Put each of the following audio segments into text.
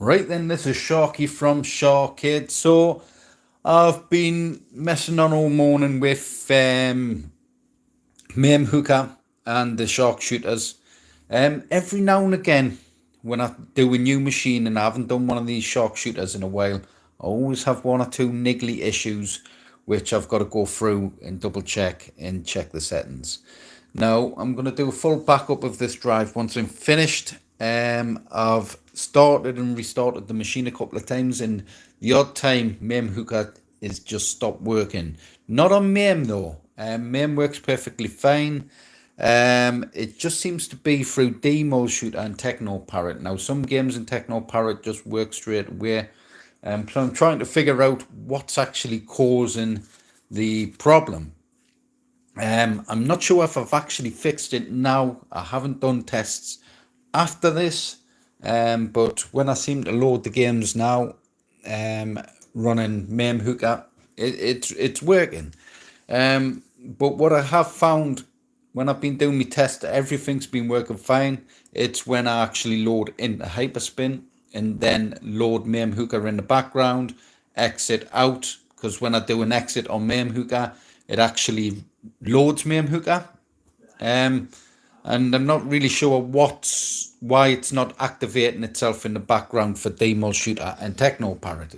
Right then, this is Sharky from Shar-Kade. So I've been messing on all morning with MAMEHooker and the shark shooters. Every now and again, when I do a new machine and I haven't done one of these shark shooters in a while, I always have one or two niggly issues which I've got to go through and double check and check the settings. Now I'm going to do a full backup of this drive once I'm finished. I've started and restarted the machine a couple of times, and the odd time MAMEHooker is just stopped working. Not on MAME though. MAME works perfectly fine. It just seems to be through DDR4 and Technoparrot. Now some games in Technoparrot just work straight away. So I'm trying to figure out what's actually causing the problem. I'm not sure if I've actually fixed it now. I haven't done tests after this, but when I seem to load the games now, running MAMEHooker, it's working. But what I have found when I've been doing my test, everything's been working fine. It's when I actually load into Hyperspin and then load MAMEHooker in the background, exit out, because when I do an exit on MAMEHooker, it actually loads MAMEHooker. And I'm not really sure why it's not activating itself in the background for DDR4 and Technoparrot.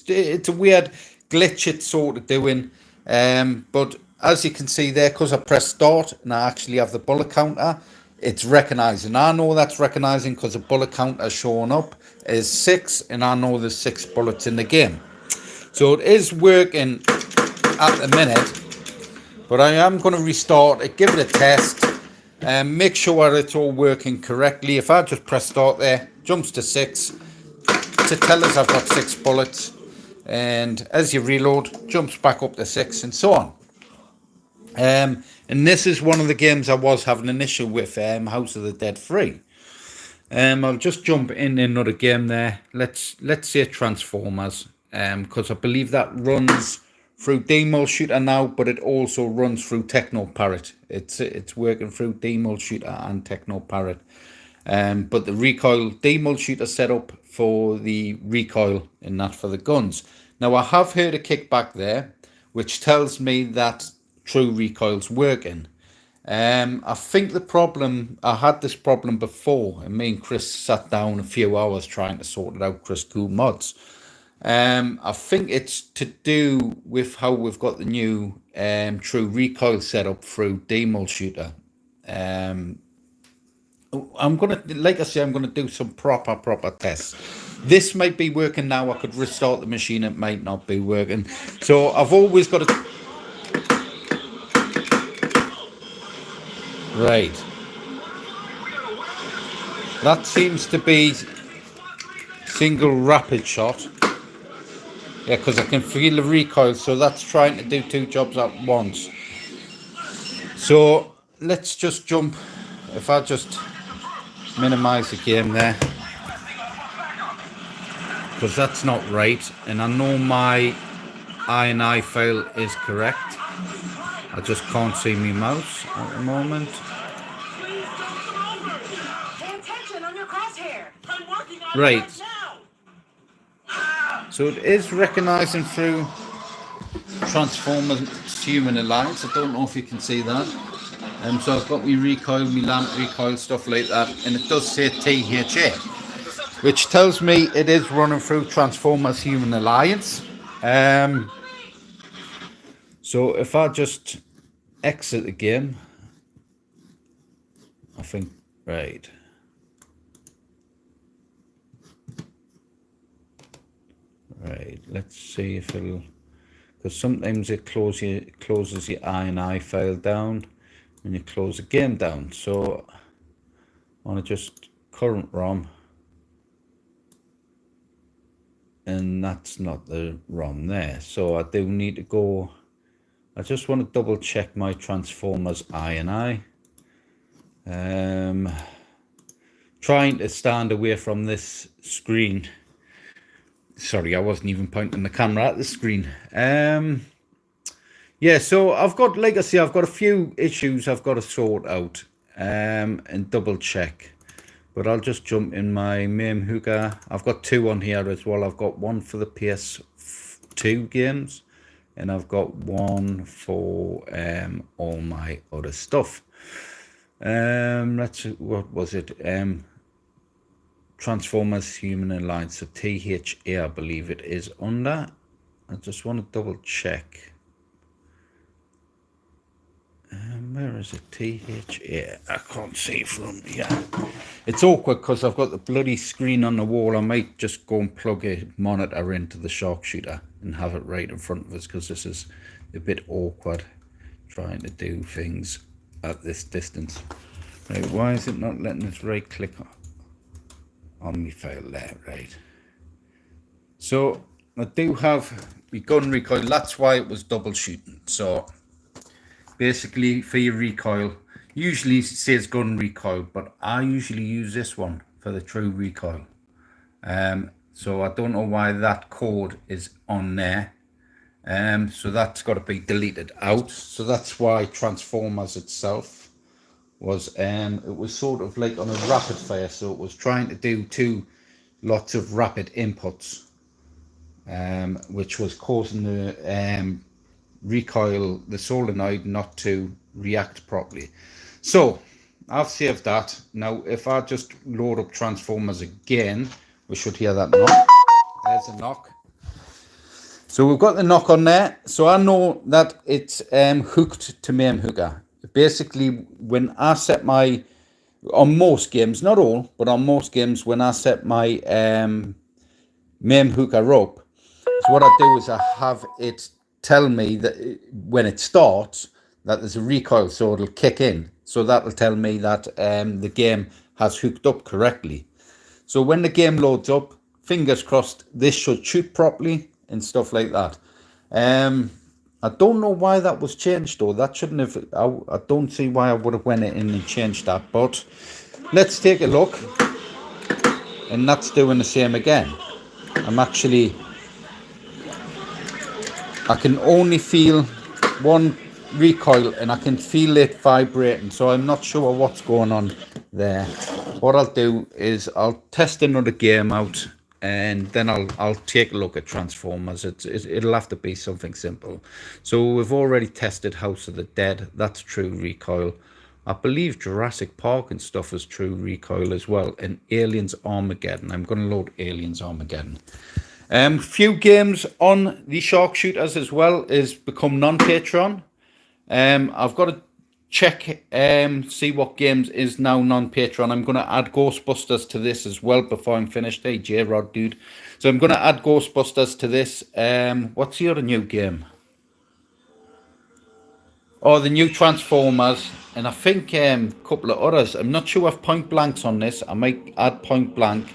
It's a weird glitch it's sort of doing. But as you can see there, because I press start and I actually have the bullet counter, it's recognizing. I know that's recognizing because the bullet counter showing up is 6, and I know there's 6 bullets in the game. So it is working at the minute, but I am going to restart it, give it a test, and make sure it's all working correctly. If I just press start there, jumps to 6 to tell us I've got 6 bullets, and as you reload, jumps back up to 6, and so on. And this is one of the games I was having an issue with, House of the Dead 3. I'll just jump in another game there. Let's say Transformers, because I believe that runs through DDR4 now, but it also runs through Technoparrot. It's working through DDR4 and Technoparrot. But the recoil DDR4 set up for the recoil and not for the guns. Now I have heard a kickback there, which tells me that true recoil's working. I think the problem, I had this problem before, and me and Chris sat down a few hours trying to sort it out, Krisscoolmods. I think it's to do with how we've got the new true recoil set up through DDR4. I'm gonna, like I say, I'm gonna do some proper tests. This might be working now. I could restart the machine. It might not be working. So I've always got to. Right. That seems to be single rapid shot. Yeah, because I can feel the recoil, so that's trying to do 2 jobs at once. So let's just jump. If I just minimize the game there, because that's not right, and I know my INI file is correct. I just can't see my mouse at the moment. Right. So it is recognizing through Transformers Human Alliance. I don't know if you can see that. So I've got my recoil, my lamp recoil, stuff like that, and it does say THA, which tells me it is running through Transformers Human Alliance. So if I just exit the game, I think, right. Right, let's see if it'll, because sometimes it closes your INI file down and you close the game down. So I want to just current ROM, and that's not the ROM there. So I do need to go, I just want to double check my Transformers INI. Trying to stand away from this screen. Sorry, I wasn't even pointing the camera at the screen. Yeah, so I've got, like I say, I've got a few issues I've got to sort out and double check. But I'll just jump in my MAMEHooker. I've got two on here as well. I've got one for the PS2 games, and I've got one for all my other stuff. What was it? Transformers Human Alliance, so THA, I believe it is under. I just want to double check. Where is it? THA. I can't see from here. It's awkward because I've got the bloody screen on the wall. I might just go and plug a monitor into the Shark-Shooter and have it right in front of us, because this is a bit awkward trying to do things at this distance. Right, why is it not letting us right click on my file there? Right. So I do have the gun recoil. That's why it was double shooting. So basically, for your recoil, usually it says gun recoil, but I usually use this one for the true recoil. So I don't know why that code is on there. So that's got to be deleted out. So that's why Transformers itself was, it was sort of like on a rapid fire. So it was trying to do lots of rapid inputs, which was causing the recoil, the solenoid, not to react properly. So I've saved that. Now if I just load up Transformers again, we should hear that knock. There's a knock. So we've got the knock on there. So I know that it's hooked to MAMEHooker. Basically, when I set my, on most games, not all, but on most games, when I set my MAMEHooker up, so what I do is I have it tell me that when it starts that there's a recoil, so it'll kick in. So that'll tell me that the game has hooked up correctly. So when the game loads up, fingers crossed, this should shoot properly and stuff like that. I don't know why that was changed though. That shouldn't have. I don't see why I would have went in and changed that. But let's take a look, and that's doing the same again. I'm actually, I can only feel one recoil and I can feel it vibrating, so I'm not sure what's going on there. What I'll do is I'll test another game out, and then I'll take a look at Transformers. It'll have to be something simple. So we've already tested House of the Dead. That's true recoil. I believe Jurassic Park and stuff is true recoil as well, and Aliens Armageddon. I'm going to load Aliens Armageddon. Few games on the Shark-Shooters as well is become non-Patreon. I've got to check, see what games is now non-Patreon. I'm going to add Ghostbusters to this as well before I'm finished. Hey, J-Rod, dude. So I'm going to add Ghostbusters to this. What's the other new game? Oh, the new Transformers. And I think a couple of others. I'm not sure if Point Blank's on this. I might add Point Blank,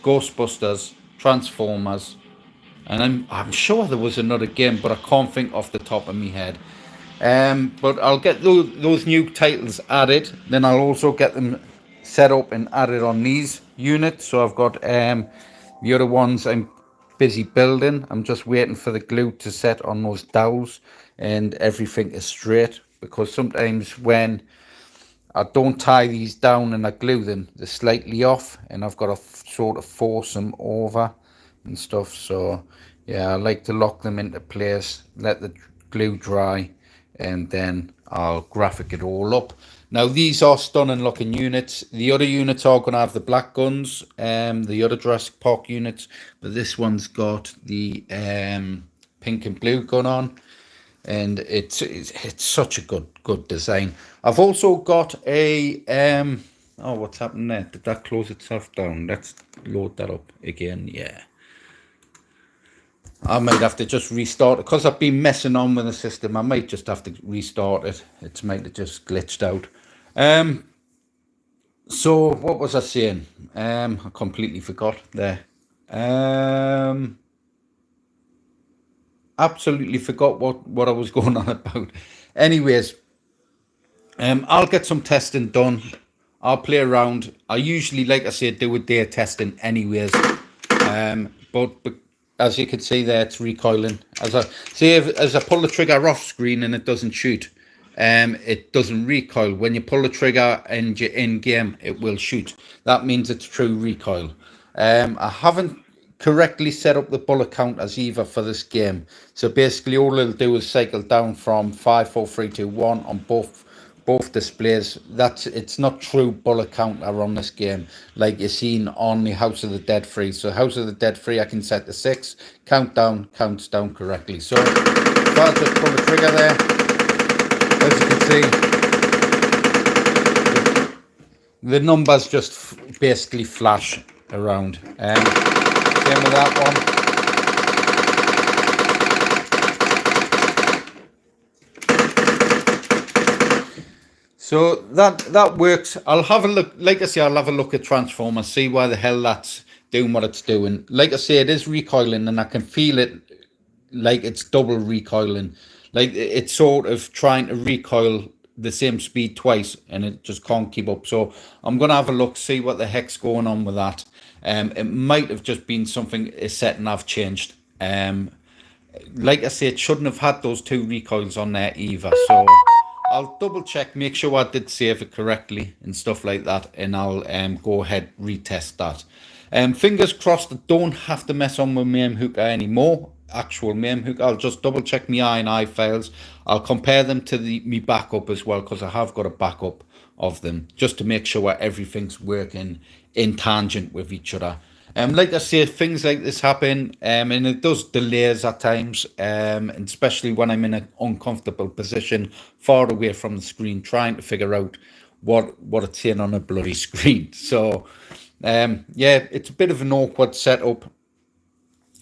Ghostbusters, Transformers. And I'm sure there was another game, but I can't think off the top of my head. But I'll get those new titles added. Then I'll also get them set up and added on these units. So I've got the other ones I'm busy building. I'm just waiting for the glue to set on those dowels and everything is straight, because sometimes when I don't tie these down and I glue them, they're slightly off, and I've got to sort of force them over and stuff. So yeah, I like to lock them into place, let the glue dry, and then I'll graphic it all up. Now these are stunning looking units. The other units are going to have the black guns, the other Jurassic Park units, but this one's got the pink and blue gun on, and it's such a good design. I've also got a oh, what's happened there? Did that close itself down? Let's load that up again. Yeah, I might have to just restart it because I've been messing on with the system. I might just have to restart it. It might have just glitched out. So what was I saying? I completely forgot there. Absolutely forgot what I was going on about. Anyways, I'll get some testing done. I'll play around. I usually, like I said, do a day of testing anyways. But as you can see there, it's recoiling. As I pull the trigger off screen and it doesn't shoot. it doesn't recoil. When you pull the trigger and you're in game, it will shoot. That means it's true recoil. I haven't correctly set up the bullet counters either for this game. So basically all it'll do is cycle down from 5, 4, 3, 2, 1 on both displays. It's not true bullet counter on this game like you're seeing on the House of the Dead 3. So House of the Dead 3 I can set to 6, countdown, counts down correctly. So if I just pull the trigger there, as you can see, the numbers just basically flash around. Same with that one. So that works. I'll have a look. Like I say, I'll have a look at Transformer, see why the hell that's doing what it's doing. Like I say, it is recoiling, and I can feel it like it's double recoiling. Like it's sort of trying to recoil the same speed twice, and it just can't keep up. So I'm gonna have a look, see what the heck's going on with that. It might have just been something a setting I've changed. Like I say, it shouldn't have had those 2 recoils on there either. So I'll double check, make sure I did save it correctly and stuff like that, and I'll go ahead retest that. Fingers crossed I don't have to mess on with MAMEHooker anymore. Actual MAMEHooker. I'll just double check my INI files. I'll compare them to me backup as well, because I have got a backup of them, just to make sure everything's working in tangent with each other. Like I say, things like this happen, and it does delays at times, and especially when I'm in an uncomfortable position, far away from the screen, trying to figure out what it's saying on a bloody screen. So, yeah, it's a bit of an awkward setup.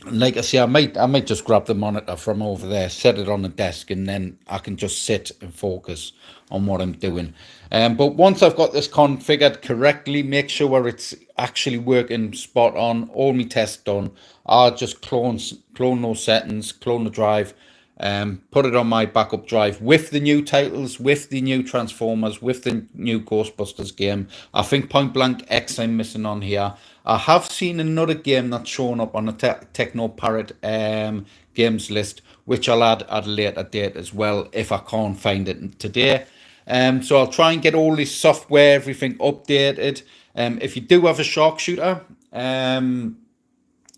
Like I say, I might just grab the monitor from over there, set it on the desk, and then I can just sit and focus on what I'm doing. But once I've got this configured correctly, make sure it's actually working spot on, all my tests done, I'll just clone those settings, clone the drive, put it on my backup drive with the new titles, with the new Transformers, with the new Ghostbusters game. I think Point Blank X I'm missing on here. I have seen another game that's shown up on the Techno Parrot games list, which I'll add at a later date as well if I can't find it today. So I'll try and get all this software, everything updated. If you do have a Sharpshooter and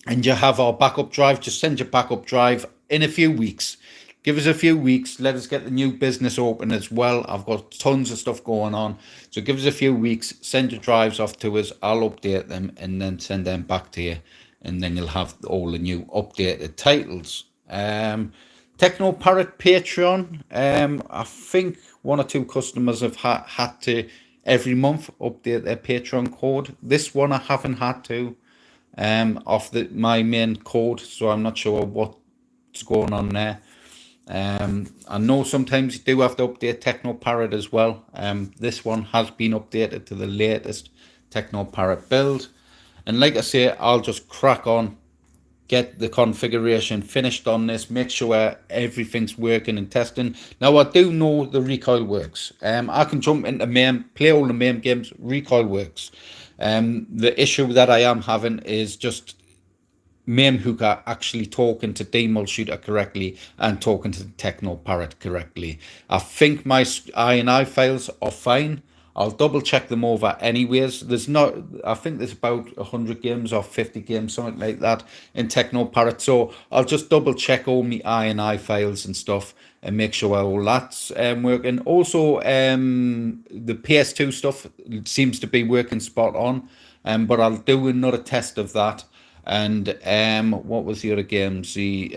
you have our backup drive, just send your backup drive in a few weeks. Give us a few weeks. Let us get the new business open as well. I've got tons of stuff going on. So give us a few weeks. Send your drives off to us. I'll update them and then send them back to you. And then you'll have all the new updated titles. Techno Parrot Patreon. I think 1 or 2 customers have had to every month update their Patreon code. This one I haven't had to off my main code. So I'm not sure what's going on there. I know sometimes you do have to update Techno Parrot as well. This one has been updated to the latest Techno Parrot build. And like I say, I'll just crack on, get the configuration finished on this, make sure everything's working and testing. Now, I do know the recoil works. I can jump into MAME, play all the MAME games, recoil works. The issue that I am having is just MAMEHooker actually talking to DMultShooter correctly and talking to the Techno Parrot correctly. I think my INI files are fine. I'll double check them over anyways. I think there's about 100 games or 50 games, something like that, in Techno Parrot. So I'll just double check all my INI files and stuff and make sure all that's working. Also, the PS2 stuff seems to be working spot on, but I'll do another test of that. And what was the other games? The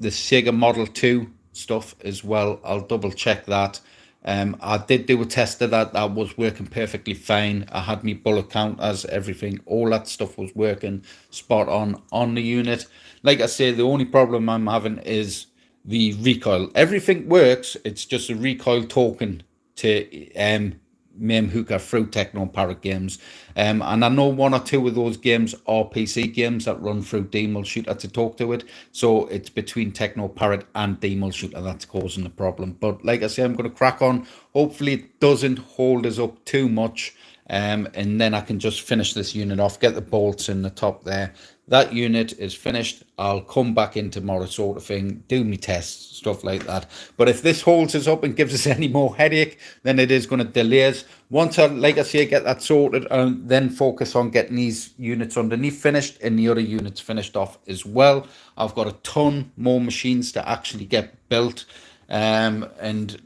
Sega Model 2 stuff as well. I'll double check that. I did do a test of that. That was working perfectly fine. I had me bullet counters, everything. All that stuff was working spot on the unit. Like I say, the only problem I'm having is the recoil. Everything works. It's just a recoil token to MAMEHooker through Techno Parrot games. And I know 1 or 2 of those games are PC games that run through DMultShooter to talk to it. So it's between Techno Parrot and DMultShooter that's causing the problem. But like I say, I'm going to crack on. Hopefully it doesn't hold us up too much. and then I can just finish this unit off, get the bolts in the top there. That unit is finished. I'll come back in tomorrow, sort of thing, do my tests, stuff like that. But if this holds us up and gives us any more headache, then it is going to delay us. Once I, like I say, get that sorted, and then focus on getting these units underneath finished and the other units finished off as well. I've got a ton more machines to actually get built. And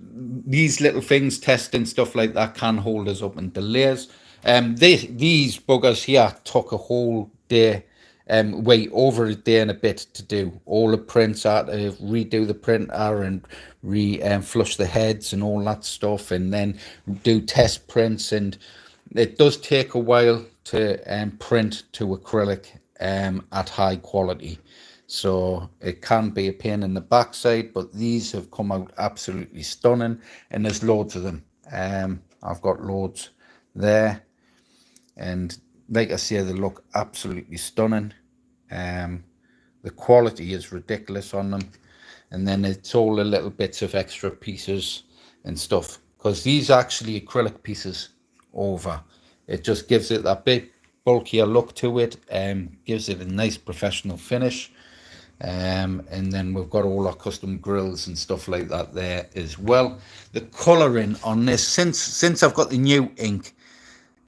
these little things, testing stuff like that, can hold us up and delays. These buggers here took a whole day, over a day and a bit to do. All the prints, I had to redo the printer and flush the heads and all that stuff, and then do test prints. And it does take a while to print to acrylic at high quality. So it can be a pain in the backside, but these have come out absolutely stunning, and there's loads of them. I've got loads there, and like I say, they look absolutely stunning. The quality is ridiculous on them, and then it's all the little bits of extra pieces and stuff, because these are actually acrylic pieces over. It just gives it that bit bulkier look to it, gives it a nice professional finish. And then we've got all our custom grills and stuff like that there as well. The colouring on this, since I've got the new ink,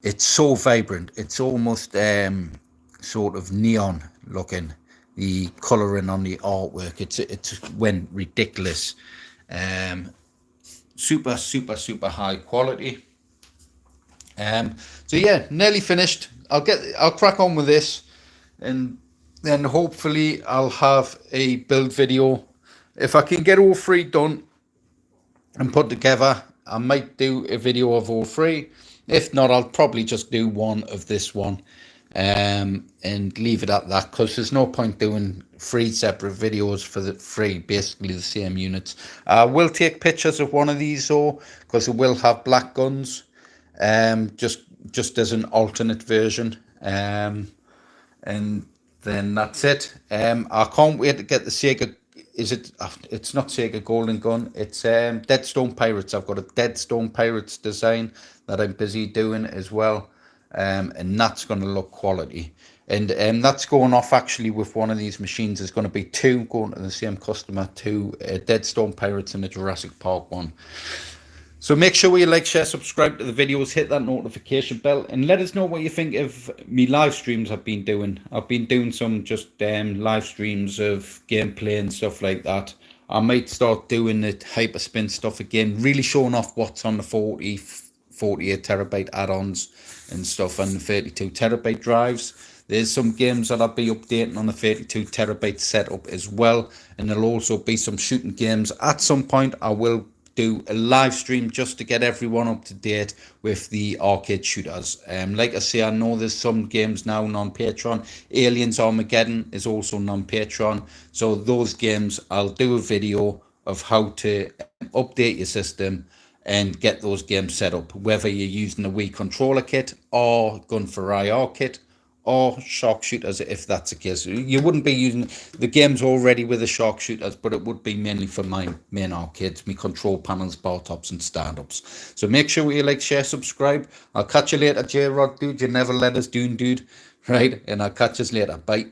it's so vibrant. It's almost sort of neon looking. The colouring on the artwork, it's went ridiculous. Super high quality. So yeah, nearly finished. I'll crack on with this, and then hopefully I'll have a build video. If I can get all three done and put together, I might do a video of all three. If not, I'll probably just do one of this one, and leave it at that, because there's no point doing three separate videos for the three basically the same units. I will take pictures of one of these though, because it will have black guns, just as an alternate version, and then that's it. I can't wait to get the Sega. It's not Sega Golden Gun. It's Deadstone Pirates. I've got a Deadstone Pirates design that I'm busy doing as well, and that's going to look quality. And that's going off actually with one of these machines. There's going to be two going to the same customer, two Deadstone Pirates and a Jurassic Park one. So make sure you like, share, subscribe to the videos, hit that notification bell, and let us know what you think of me live streams I've been doing. I've been doing some just live streams of gameplay and stuff like that. I might start doing the Hyperspin stuff again, really showing off what's on the 48 terabyte add-ons and stuff, and the 32 terabyte drives. There's some games that I'll be updating on the 32 terabyte setup as well, and there'll also be some shooting games. At some point I will do a live stream just to get everyone up to date with the arcade shooters. Like I say, I know there's some games now non-Patreon. Aliens Armageddon is also non-Patreon, so those games I'll do a video of how to update your system and get those games set up, whether you're using a Wii controller kit or Gun for IR kit or shark shooters, if that's the case. You wouldn't be using the games already with the shark shooters, but it would be mainly for my main arcades, my control panels, bar tops and stand-ups. So make sure you like, share, subscribe. I'll catch you later, J-Rod dude. You never let us down, dude. Right? And I'll catch you later. Bye.